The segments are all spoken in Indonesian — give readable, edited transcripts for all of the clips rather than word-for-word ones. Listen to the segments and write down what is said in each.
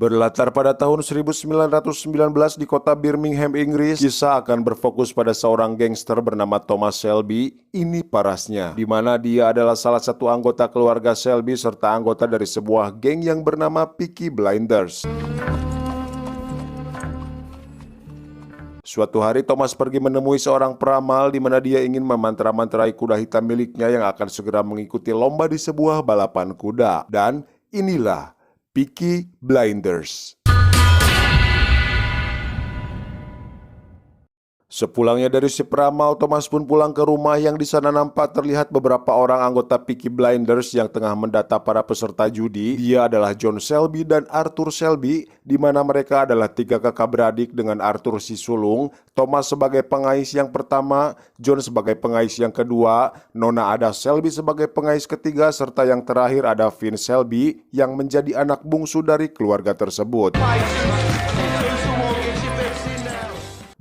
Berlatar pada tahun 1919 di kota Birmingham, Inggris, kisah akan berfokus pada seorang gangster bernama Thomas Shelby. Ini parasnya, di mana dia adalah salah satu anggota keluarga Shelby serta anggota dari sebuah geng yang bernama Peaky Blinders. Suatu hari Thomas pergi menemui seorang peramal di mana dia ingin memantra-mantrai kuda hitam miliknya yang akan segera mengikuti lomba di sebuah balapan kuda. Dan inilah Peaky Blinders. Sepulangnya dari si peramal, Thomas pun pulang ke rumah yang di sana nampak terlihat beberapa orang anggota Peaky Blinders yang tengah mendata para peserta judi. Dia adalah John Shelby dan Arthur Shelby, di mana mereka adalah tiga kakak beradik dengan Arthur si sulung, Thomas sebagai pengais yang pertama, John sebagai pengais yang kedua, Nona Ada Shelby sebagai pengais ketiga, serta yang terakhir ada Vin Shelby yang menjadi anak bungsu dari keluarga tersebut.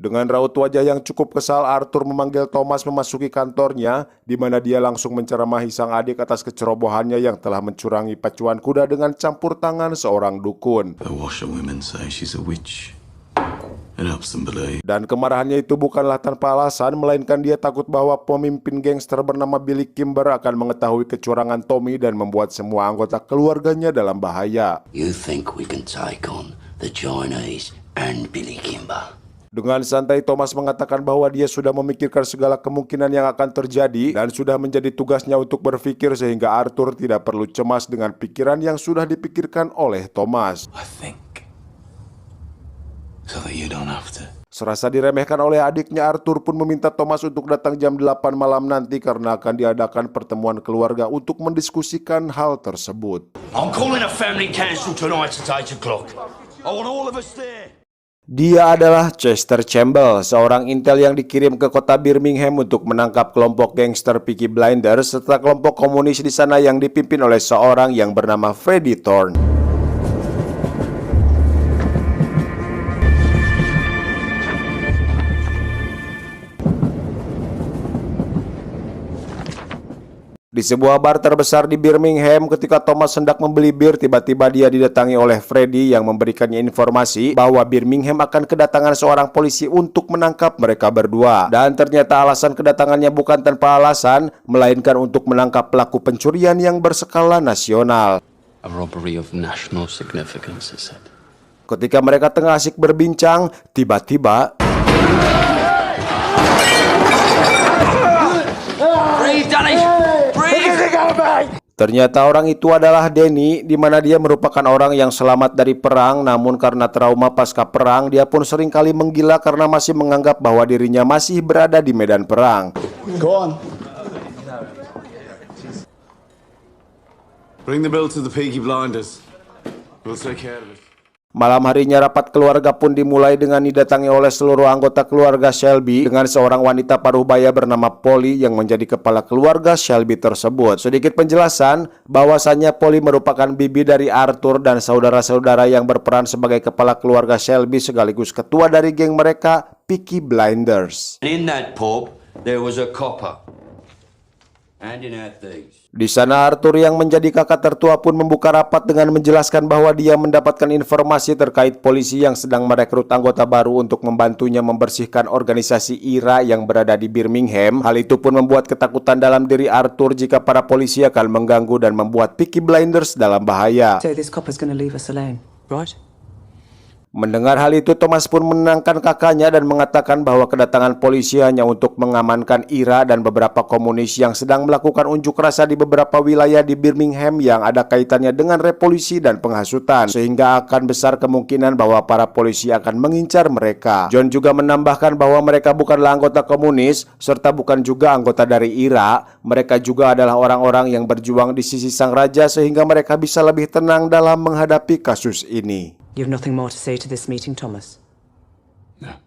Dengan raut wajah yang cukup kesal, Arthur memanggil Thomas memasuki kantornya, di mana dia langsung menceramahi sang adik atas kecerobohannya yang telah mencurangi pacuan kuda dengan campur tangan seorang dukun. Dan kemarahannya itu bukanlah tanpa alasan, melainkan dia takut bahwa pemimpin gangster bernama Billy Kimber akan mengetahui kecurangan Tommy dan membuat semua anggota keluarganya dalam bahaya. You think we can take on the Chinese and Billy Kimber? Dengan santai Thomas mengatakan bahwa dia sudah memikirkan segala kemungkinan yang akan terjadi dan sudah menjadi tugasnya untuk berpikir sehingga Arthur tidak perlu cemas dengan pikiran yang sudah dipikirkan oleh Thomas. Serasa diremehkan oleh adiknya, Arthur pun meminta Thomas untuk datang jam 8 malam nanti karena akan diadakan pertemuan keluarga untuk mendiskusikan hal tersebut. I'm calling a family council tonight at 8 o'clock. I want all of us there. Dia adalah Chester Campbell, seorang intel yang dikirim ke kota Birmingham untuk menangkap kelompok gangster Peaky Blinders serta kelompok komunis di sana yang dipimpin oleh seorang yang bernama Freddie Thorne. Di sebuah bar terbesar di Birmingham, ketika Thomas hendak membeli bir, tiba-tiba dia didatangi oleh Freddie yang memberikannya informasi bahwa Birmingham akan kedatangan seorang polisi untuk menangkap mereka berdua. Dan ternyata alasan kedatangannya bukan tanpa alasan, melainkan untuk menangkap pelaku pencurian yang berskala nasional. A robbery of national significance, he said. Ketika mereka tengah asik berbincang, tiba-tiba ternyata orang itu adalah Danny, di mana dia merupakan orang yang selamat dari perang, namun karena trauma pasca perang, dia pun seringkali menggila karena masih menganggap bahwa dirinya masih berada di medan perang. Go on. Bring the bill to the Peaky Blinders. We'll take care of it. Malam harinya rapat keluarga pun dimulai dengan didatangi oleh seluruh anggota keluarga Shelby dengan seorang wanita paruh baya bernama Polly yang menjadi kepala keluarga Shelby tersebut. Sedikit penjelasan bahwasannya Polly merupakan bibi dari Arthur dan saudara-saudara yang berperan sebagai kepala keluarga Shelby sekaligus ketua dari geng mereka, Peaky Blinders. In that pub, there was a copper. Handing out things. Di sana Arthur yang menjadi kakak tertua pun membuka rapat dengan menjelaskan bahwa dia mendapatkan informasi terkait polisi yang sedang merekrut anggota baru untuk membantunya membersihkan organisasi IRA yang berada di Birmingham. Hal itu pun membuat ketakutan dalam diri Arthur jika para polisi akan mengganggu dan membuat Peaky Blinders dalam bahaya. So this copper's gonna leave us alone, right? Mendengar hal itu, Thomas pun menenangkan kakaknya dan mengatakan bahwa kedatangan polisi hanya untuk mengamankan Ira dan beberapa komunis yang sedang melakukan unjuk rasa di beberapa wilayah di Birmingham yang ada kaitannya dengan revolusi dan penghasutan, sehingga akan besar kemungkinan bahwa para polisi akan mengincar mereka. John juga menambahkan bahwa mereka bukanlah anggota komunis serta bukan juga anggota dari Ira. Mereka juga adalah orang-orang yang berjuang di sisi sang raja sehingga mereka bisa lebih tenang dalam menghadapi kasus ini. You have nothing more to say to this meeting, Thomas? No.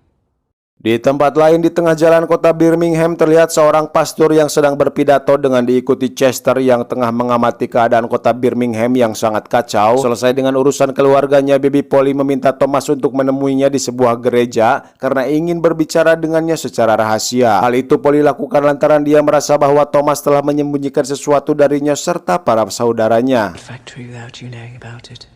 Di tempat lain di tengah jalan kota Birmingham terlihat seorang pastor yang sedang berpidato dengan diikuti Chester yang tengah mengamati keadaan kota Birmingham yang sangat kacau. Selesai dengan urusan keluarganya, Bibi Polly meminta Thomas untuk menemuinya di sebuah gereja karena ingin berbicara dengannya secara rahasia. Hal itu Polly lakukan lantaran dia merasa bahwa Thomas telah menyembunyikan sesuatu darinya serta para saudaranya. Factory without you knowing about it.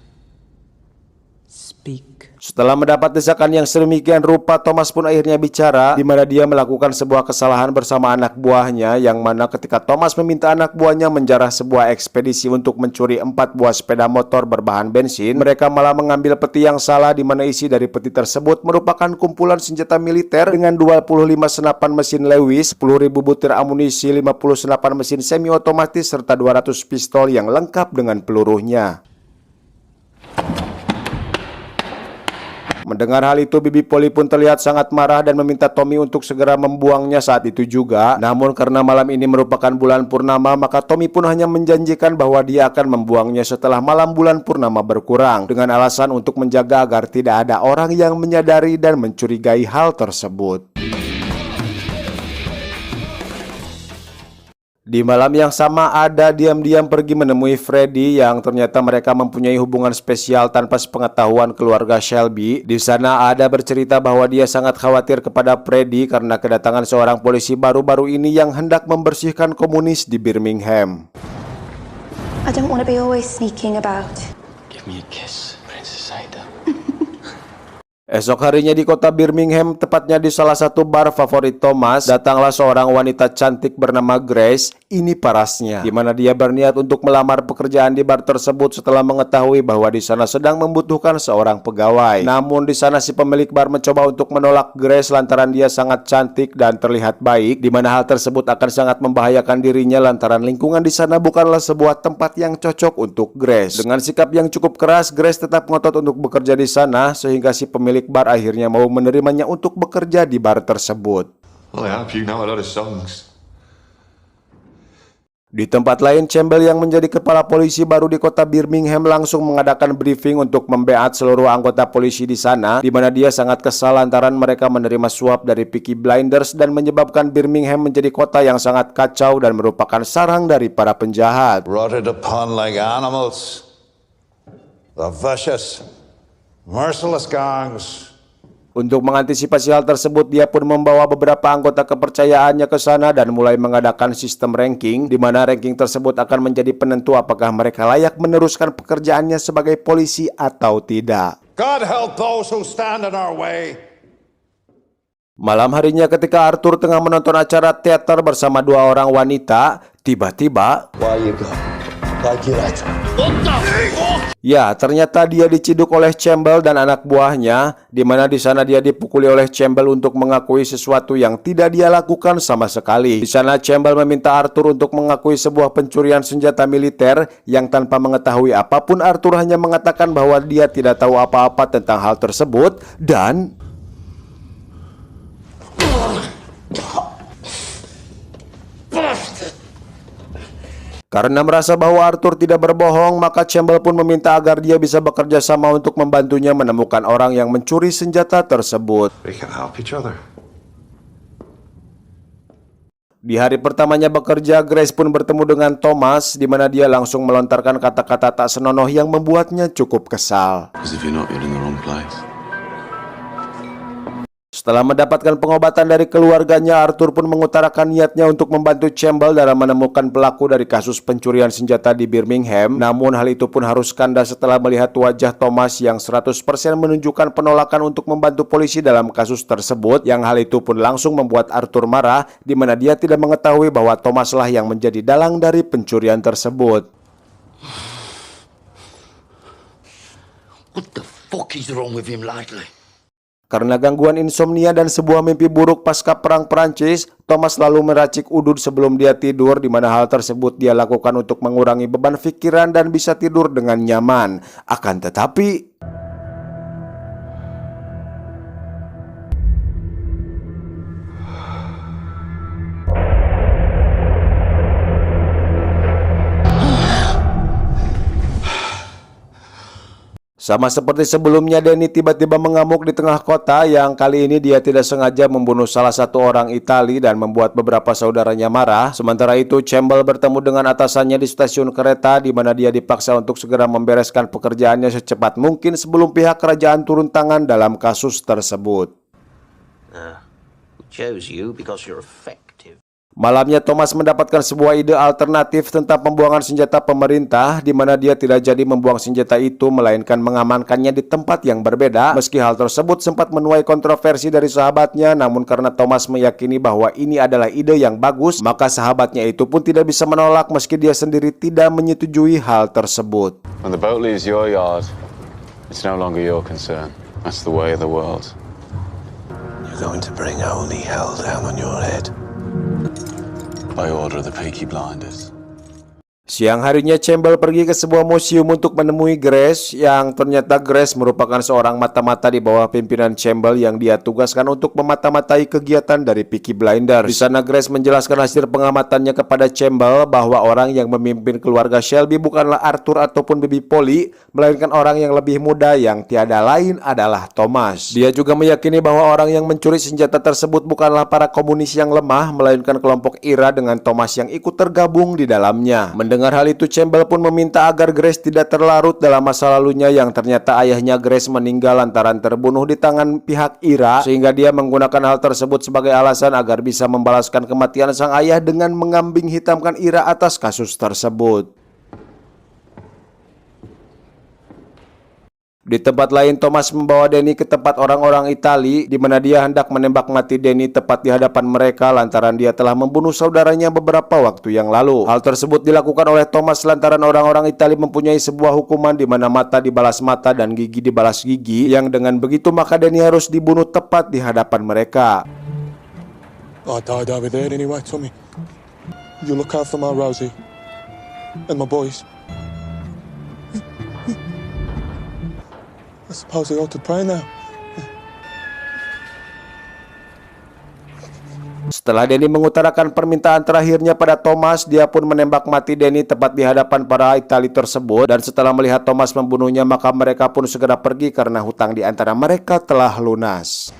Speak. Setelah mendapat desakan yang sedemikian rupa, Thomas pun akhirnya bicara, di mana dia melakukan sebuah kesalahan bersama anak buahnya, yang mana ketika Thomas meminta anak buahnya menjarah sebuah ekspedisi untuk mencuri 4 buah sepeda motor berbahan bensin, mereka malah mengambil peti yang salah, di mana isi dari peti tersebut merupakan kumpulan senjata militer dengan 25 senapan mesin Lewis, 10.000 butir amunisi, 50 senapan mesin semi otomatis, serta 200 pistol yang lengkap dengan pelurunya. Mendengar hal itu, Bibi Polly pun terlihat sangat marah dan meminta Tommy untuk segera membuangnya saat itu juga. Namun karena malam ini merupakan bulan purnama, maka Tommy pun hanya menjanjikan bahwa dia akan membuangnya setelah malam bulan purnama berkurang, dengan alasan untuk menjaga agar tidak ada orang yang menyadari dan mencurigai hal tersebut. Di malam yang sama, Ada diam-diam pergi menemui Freddy, yang ternyata mereka mempunyai hubungan spesial tanpa sepengetahuan keluarga Shelby. Di sana Ada bercerita bahwa dia sangat khawatir kepada Freddy karena kedatangan seorang polisi baru-baru ini yang hendak membersihkan komunis di Birmingham. I don't want to be always sneaking about. Give me a kiss, Princess Ada. Esok harinya di kota Birmingham, tepatnya di salah satu bar favorit Thomas, datanglah seorang wanita cantik bernama Grace. Ini parasnya, di mana dia berniat untuk melamar pekerjaan di bar tersebut setelah mengetahui bahwa di sana sedang membutuhkan seorang pegawai. Namun di sana si pemilik bar mencoba untuk menolak Grace lantaran dia sangat cantik dan terlihat baik, di mana hal tersebut akan sangat membahayakan dirinya lantaran lingkungan di sana bukanlah sebuah tempat yang cocok untuk Grace. Dengan sikap yang cukup keras, Grace tetap ngotot untuk bekerja di sana, sehingga si pemilik bar akhirnya mau menerimanya untuk bekerja di bar tersebut. Well, I hope you know a lot of songs. Di tempat lain, Campbell yang menjadi kepala polisi baru di kota Birmingham langsung mengadakan briefing untuk membeat seluruh anggota polisi di sana, di mana dia sangat kesal lantaran mereka menerima suap dari Peaky Blinders dan menyebabkan Birmingham menjadi kota yang sangat kacau dan merupakan sarang dari para penjahat. Rotted upon like animals, the vicious, merciless gangs. Untuk mengantisipasi hal tersebut, dia pun membawa beberapa anggota kepercayaannya ke sana dan mulai mengadakan sistem ranking, di mana ranking tersebut akan menjadi penentu apakah mereka layak meneruskan pekerjaannya sebagai polisi atau tidak. God help those who stand in our way. Malam harinya ketika Arthur tengah menonton acara teater bersama 2 orang wanita, tiba-tiba ya, ternyata dia diciduk oleh Campbell dan anak buahnya, di mana di sana dia dipukuli oleh Campbell untuk mengakui sesuatu yang tidak dia lakukan sama sekali. Di sana Campbell meminta Arthur untuk mengakui sebuah pencurian senjata militer yang tanpa mengetahui apapun, Arthur hanya mengatakan bahwa dia tidak tahu apa-apa tentang hal tersebut dan karena merasa bahwa Arthur tidak berbohong, maka Campbell pun meminta agar dia bisa bekerja sama untuk membantunya menemukan orang yang mencuri senjata tersebut. We can help each other. Di hari pertamanya bekerja, Grace pun bertemu dengan Thomas, di mana dia langsung melontarkan kata-kata tak senonoh yang membuatnya cukup kesal. Because if you're not, you're in the wrong place. Setelah mendapatkan pengobatan dari keluarganya, Arthur pun mengutarakan niatnya untuk membantu Campbell dalam menemukan pelaku dari kasus pencurian senjata di Birmingham. Namun hal itu pun harus kandas setelah melihat wajah Thomas yang 100% menunjukkan penolakan untuk membantu polisi dalam kasus tersebut, yang hal itu pun langsung membuat Arthur marah, di mana dia tidak mengetahui bahwa Thomas lah yang menjadi dalang dari pencurian tersebut. What the fuck is wrong with him lately? Karena gangguan insomnia dan sebuah mimpi buruk pasca perang Prancis, Thomas lalu meracik udud sebelum dia tidur, di mana hal tersebut dia lakukan untuk mengurangi beban pikiran dan bisa tidur dengan nyaman. Akan tetapi sama seperti sebelumnya, Danny tiba-tiba mengamuk di tengah kota, yang kali ini dia tidak sengaja membunuh salah satu orang Itali dan membuat beberapa saudaranya marah. Sementara itu, Campbell bertemu dengan atasannya di stasiun kereta, di mana dia dipaksa untuk segera membereskan pekerjaannya secepat mungkin sebelum pihak kerajaan turun tangan dalam kasus tersebut. We chose you because you're effective. Malamnya Thomas mendapatkan sebuah ide alternatif tentang pembuangan senjata pemerintah, di mana dia tidak jadi membuang senjata itu melainkan mengamankannya di tempat yang berbeda. Meski hal tersebut sempat menuai kontroversi dari sahabatnya, namun karena Thomas meyakini bahwa ini adalah ide yang bagus, maka sahabatnya itu pun tidak bisa menolak meski dia sendiri tidak menyetujui hal tersebut. When the boat leaves your yard, it's no longer your concern. That's the way of the world. You're going to bring holy hell down on your head. By order of the Peaky Blinders. Siang harinya Campbell pergi ke sebuah museum untuk menemui Grace, yang ternyata Grace merupakan seorang mata-mata di bawah pimpinan Campbell yang dia tugaskan untuk memata-matai kegiatan dari Peaky Blinders. Di sana Grace menjelaskan hasil pengamatannya kepada Campbell bahwa orang yang memimpin keluarga Shelby bukanlah Arthur ataupun Bibi Polly, melainkan orang yang lebih muda yang tiada lain adalah Thomas. Dia juga meyakini bahwa orang yang mencuri senjata tersebut bukanlah para komunis yang lemah, melainkan kelompok IRA dengan Thomas yang ikut tergabung di dalamnya. Mendengar hal itu, Campbell pun meminta agar Grace tidak terlarut dalam masa lalunya yang ternyata ayahnya Grace meninggal lantaran terbunuh di tangan pihak IRA, sehingga dia menggunakan hal tersebut sebagai alasan agar bisa membalaskan kematian sang ayah dengan mengambing hitamkan IRA atas kasus tersebut. Di tempat lain, Thomas membawa Danny ke tempat orang-orang Itali, di mana dia hendak menembak mati Danny tepat di hadapan mereka lantaran dia telah membunuh saudaranya beberapa waktu yang lalu. Hal tersebut dilakukan oleh Thomas lantaran orang-orang Itali mempunyai sebuah hukuman di mana mata dibalas mata dan gigi dibalas gigi, yang dengan begitu maka Danny harus dibunuh tepat di hadapan mereka. I died over there anyway, Tommy. You look after my Rosie and my boys. I suppose I ought to pray now. Setelah Danny mengutarakan permintaan terakhirnya pada Thomas, dia pun menembak mati Danny tepat di hadapan para Itali tersebut, dan setelah melihat Thomas membunuhnya maka mereka pun segera pergi karena hutang di antara mereka telah lunas.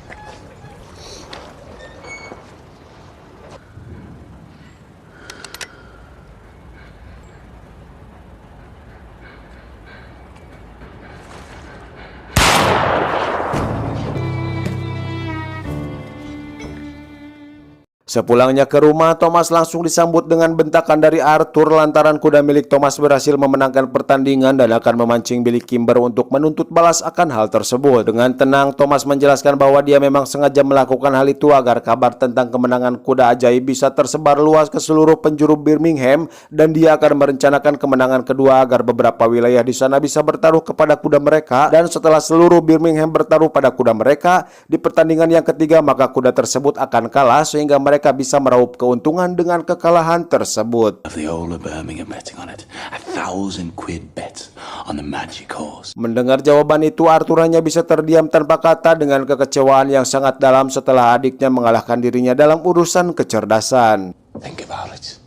Sepulangnya ke rumah, Thomas langsung disambut dengan bentakan dari Arthur lantaran kuda milik Thomas berhasil memenangkan pertandingan dan akan memancing Billy Kimber untuk menuntut balas akan hal tersebut. Dengan tenang, Thomas menjelaskan bahwa dia memang sengaja melakukan hal itu agar kabar tentang kemenangan kuda ajaib bisa tersebar luas ke seluruh penjuru Birmingham, dan dia akan merencanakan kemenangan kedua agar beberapa wilayah di sana bisa bertaruh kepada kuda mereka, dan setelah seluruh Birmingham bertaruh pada kuda mereka di pertandingan yang ketiga maka kuda tersebut akan kalah sehingga mereka bisa meraup keuntungan dengan kekalahan tersebut. Of the whole of Birmingham betting on it. £1,000 bet on the magic horse. Mendengar jawaban itu, Arthur hanya bisa terdiam tanpa kata dengan kekecewaan yang sangat dalam setelah adiknya mengalahkan dirinya dalam urusan kecerdasan. Think about it.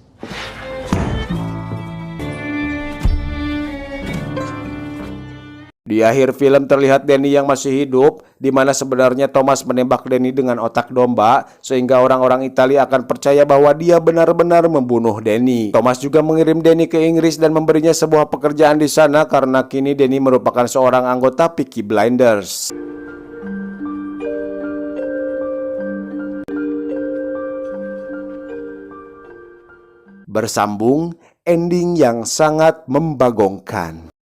Di akhir film terlihat Danny yang masih hidup, di mana sebenarnya Thomas menembak Danny dengan otak domba, sehingga orang-orang Italia akan percaya bahwa dia benar-benar membunuh Danny. Thomas juga mengirim Danny ke Inggris dan memberinya sebuah pekerjaan di sana karena kini Danny merupakan seorang anggota Peaky Blinders. Bersambung, ending yang sangat membagongkan.